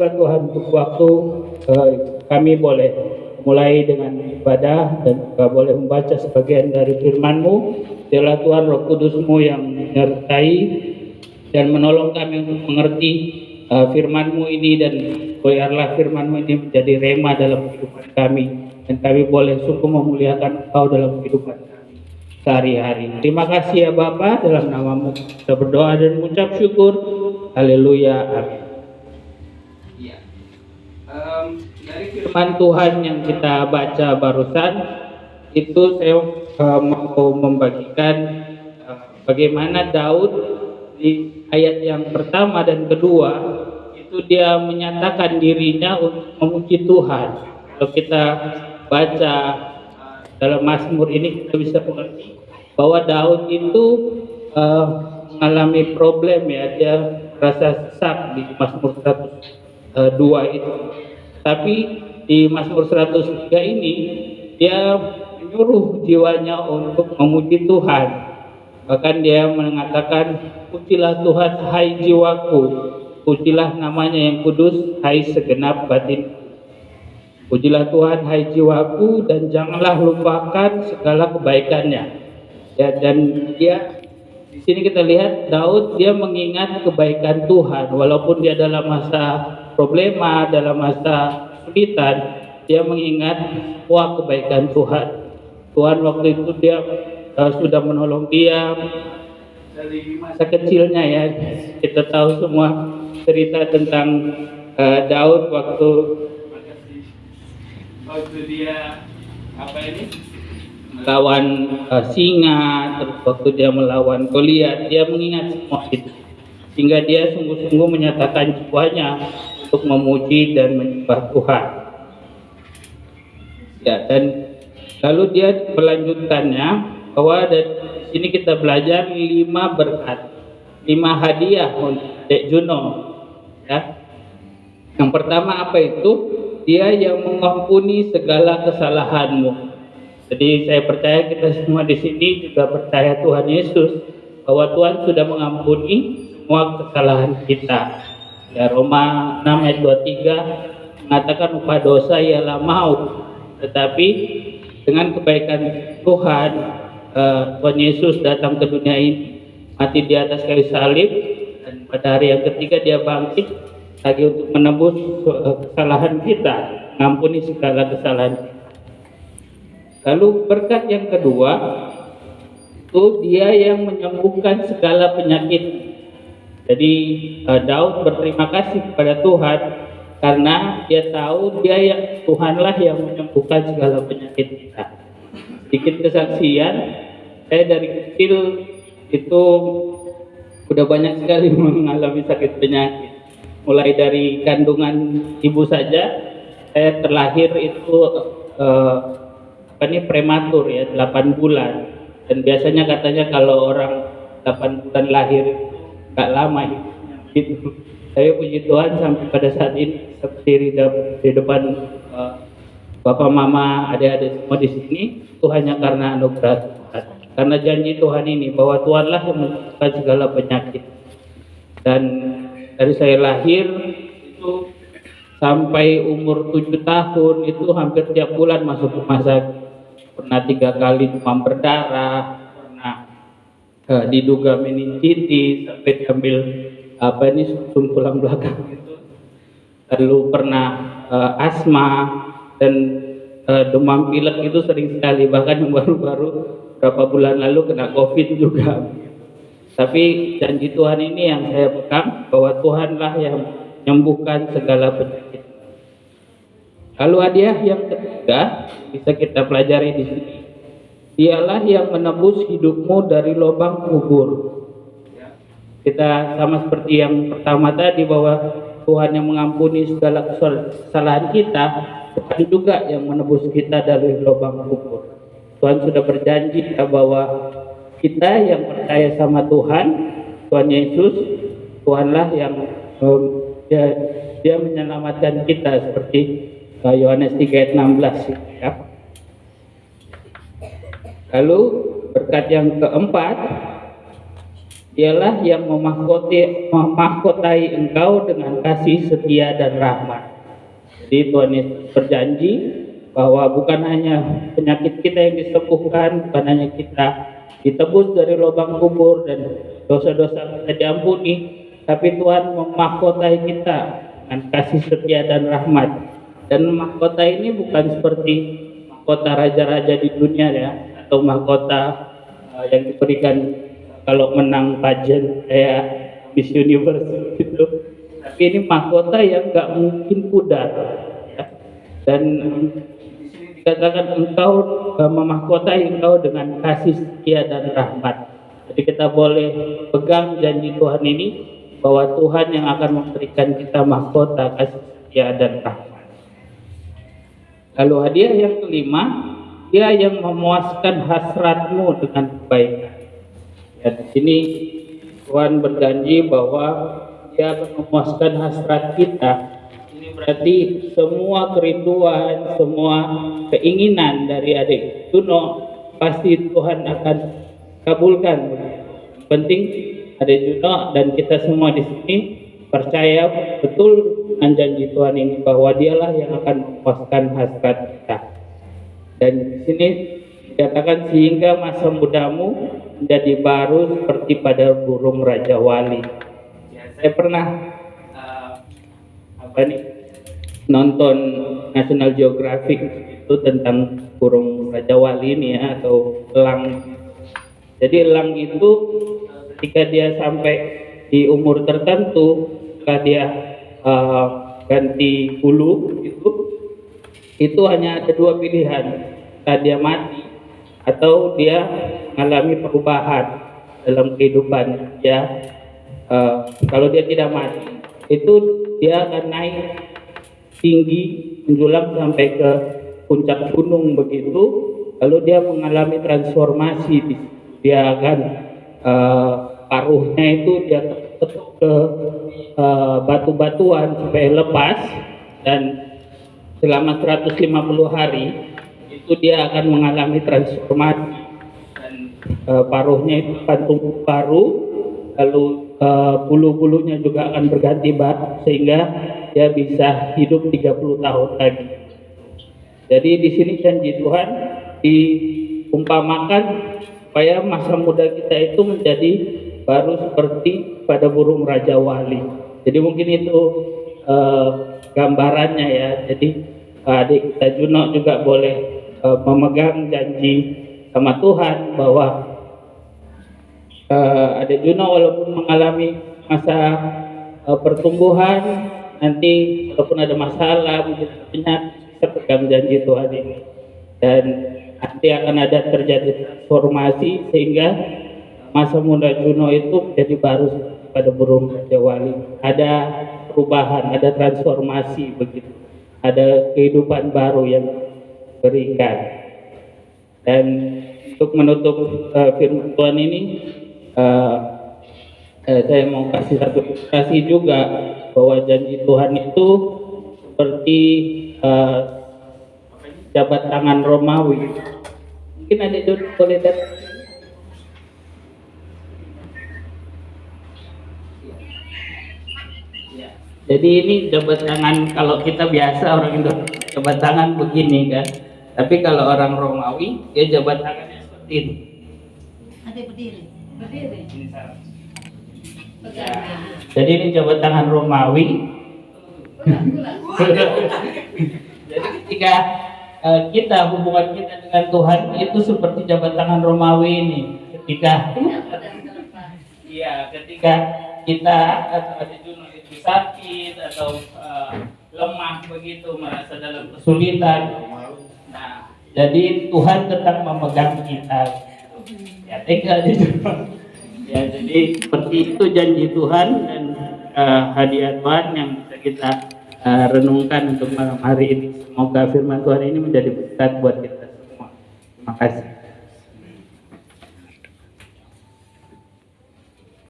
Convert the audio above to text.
surga Tuhan untuk waktu kami boleh mulai dengan ibadah dan juga boleh membaca sebagian dari firman-Mu. Biarlah Tuhan Roh Kudus-Mu yang menyertai dan menolong kami untuk mengerti firman-Mu ini, dan biarlah firman-Mu ini menjadi rema dalam kehidupan kami, dan kami boleh sungguh memuliakan Engkau dalam kehidupan kami sehari-hari. Terima kasih ya Bapa, dalam nama-Mu kita berdoa dan mengucap syukur. Haleluya, amin. Ya. Dari firman Tuhan yang kita baca barusan itu, saya mau membagikan bagaimana Daud di ayat yang pertama dan kedua itu dia menyatakan dirinya untuk memuji Tuhan. Kalau kita baca dalam Mazmur ini, kita bisa mengerti bahwa Daud itu mengalami problem ya, dia merasa sesak di Mazmur 102 itu. Tapi di Mazmur 103 ini dia menyuruh jiwanya untuk memuji Tuhan. Bahkan dia mengatakan, pujilah Tuhan hai jiwaku, pujilah namanya yang kudus hai segenap batin. Pujilah Tuhan hai jiwaku, dan janganlah lupakan segala kebaikannya. Ya, dan dia di sini kita lihat Daud dia mengingat kebaikan Tuhan walaupun dia dalam masa problema, dalam masa kesulitan, dia mengingat semua kebaikan Tuhan. Tuhan waktu itu dia sudah menolong dia dari masa kecilnya ya. Kita tahu semua cerita tentang Daud waktu dia melawan singa, terus waktu dia melawan Goliat, dia mengingat semua itu, sehingga dia sungguh-sungguh menyatakan jiwanya untuk memuji dan menyembah Tuhan. Ya, dan lalu dia melanjutkannya bahwa dari sini kita belajar 5 berkat, 5 hadiah untuk Dek Juno. Ya. Yang pertama apa itu? Dia yang mengampuni segala kesalahanmu. Jadi saya percaya kita semua di sini juga percaya Tuhan Yesus bahwa Tuhan sudah mengampuni semua kesalahan kita. Ya, Roma 6 ayat 23 mengatakan upah dosa ialah maut, tetapi dengan kebaikan Tuhan, Tuhan Yesus datang ke dunia ini, mati di atas kayu salib, dan pada hari yang ketiga dia bangkit lagi untuk menebus kesalahan kita, mengampuni segala kesalahan kita. Lalu berkat yang kedua itu dia yang menyembuhkan segala penyakit. Jadi Daud berterima kasih kepada Tuhan karena dia tahu Tuhanlah yang menyembuhkan segala penyakit kita. Sedikit kesaksian, saya dari kecil itu udah banyak sekali mengalami sakit penyakit. Mulai dari kandungan ibu saja, saya terlahir itu prematur ya, 8 bulan. Dan biasanya katanya kalau orang 8 bulan lahir itu gak lama gitu. Saya puji Tuhan sampai pada saat ini berdiri di depan Bapak, Mama, adik-adik semua di sini, itu hanya karena anugerah Tuhan. Karena janji Tuhan ini bahwa Tuhanlah yang menyembuhkan segala penyakit. Dan dari saya lahir itu sampai umur 7 tahun itu hampir tiap bulan masuk rumah sakit. Pernah 3 kali demam berdarah, pernah diduga meningitis sampai diambil sum tulang belakang itu. Lalu pernah asma dan demam pilek itu sering sekali, bahkan yang baru-baru berapa bulan lalu kena COVID juga. Tapi janji Tuhan ini yang saya pegang bahwa Tuhanlah yang menyembuhkan segala penyakit. Lalu hadiah yang ketiga bisa kita pelajari di sini. Dialah yang menebus hidupmu dari lubang kubur. Kita sama seperti yang pertama tadi bahwa Tuhan yang mengampuni segala kesalahan kita, Tuhan juga yang menebus kita dari lubang kubur. Tuhan sudah berjanji bahwa kita yang percaya sama Tuhan Yesus, Tuhanlah yang dia menyelamatkan kita seperti Yohanes 3 ayat 16 ya. Lalu berkat yang keempat Dialah yang memahkotai engkau dengan kasih setia dan rahmat. Jadi Tuhan Yesus berjanji bahwa bukan hanya penyakit kita yang disembuhkan, bukan hanya kita ditebus dari lubang kubur dan dosa-dosa kita diampuni, tapi Tuhan memahkotai kita dengan kasih setia dan rahmat. Dan mahkota ini bukan seperti mahkota raja-raja di dunia ya, atau mahkota yang diberikan kalau menang pageant kayak Miss Universe gitu. Tapi ini mahkota yang nggak mungkin pudar ya. Dan dikatakan engkau memahkotai engkau dengan kasih setia dan rahmat. Jadi kita boleh pegang janji Tuhan ini bahwa Tuhan yang akan memberikan kita mahkota kasih setia dan rahmat. Lalu hadiah yang kelima, dia yang memuaskan hasratmu dengan kebaikan. Ya, di sini Tuhan berjanji bahwa dia akan memuaskan hasrat kita. Ini berarti semua kerinduan, semua keinginan dari adik Juno pasti Tuhan akan kabulkan. Yang penting adik Juno dan kita semua di sini percaya betul dengan janji Tuhan ini bahwa dialah yang akan memuaskan hasrat kita. Dan di sini dikatakan sehingga masa mudamu menjadi baru seperti pada burung Raja Wali. Ya, saya pernah nonton National Geographic itu tentang burung Raja Wali ini ya, atau elang. Jadi elang itu ketika dia sampai di umur tertentu, setelah dia ganti bulu itu hanya ada dua pilihan, entah dia mati atau dia mengalami perubahan dalam kehidupan ya. Kalau dia tidak mati itu dia akan naik tinggi menjulang sampai ke puncak gunung begitu, lalu dia mengalami transformasi. Dia akan paruhnya itu dia ketuk ke batu-batuan supaya lepas, dan selama 150 hari itu dia akan mengalami transformasi, dan paruhnya itu akan tumbuh paru, lalu bulu-bulunya juga akan berganti baru sehingga dia bisa hidup 30 tahun lagi. Jadi di sini janji Tuhan diumpamakan supaya masa muda kita itu menjadi baru seperti pada burung Raja Wali. Jadi mungkin itu gambarannya ya. Jadi adik kita Juno juga boleh memegang janji sama Tuhan bahwa adik Juno walaupun mengalami masa pertumbuhan, nanti walaupun ada masalah mungkin bisa pegang janji Tuhan ini, dan nanti akan ada terjadi transformasi sehingga masa muda Juno itu menjadi baru pada burung Raja Wali. Ada perubahan, ada transformasi begitu, ada kehidupan baru yang berikan. Dan untuk menutup firman Tuhan ini, saya mau kasih satu ilustrasi juga bahwa janji Tuhan itu seperti jabat tangan Romawi. Mungkin ada John boleh datang. Jadi ini jabat tangan, kalau kita biasa orang Indo jabat tangan begini kan, tapi kalau orang Romawi dia jabat tangannya seperti ini. Ada berdiri. Ya. Jadi ini jabat tangan Romawi. Jadi ketika kita hubungan kita dengan Tuhan itu seperti jabat tangan Romawi ini. Ketika ketika kita atau ada Juno itu sakit atau lemah begitu, merasa dalam kesulitan. Nah, jadi Tuhan tetap memegang kita. Ya, tinggal di ya, jadi seperti itu janji Tuhan dan hadiah Tuhan yang bisa kita renungkan untuk malam hari ini. Semoga firman Tuhan ini menjadi berkat buat kita semua. Terima kasih.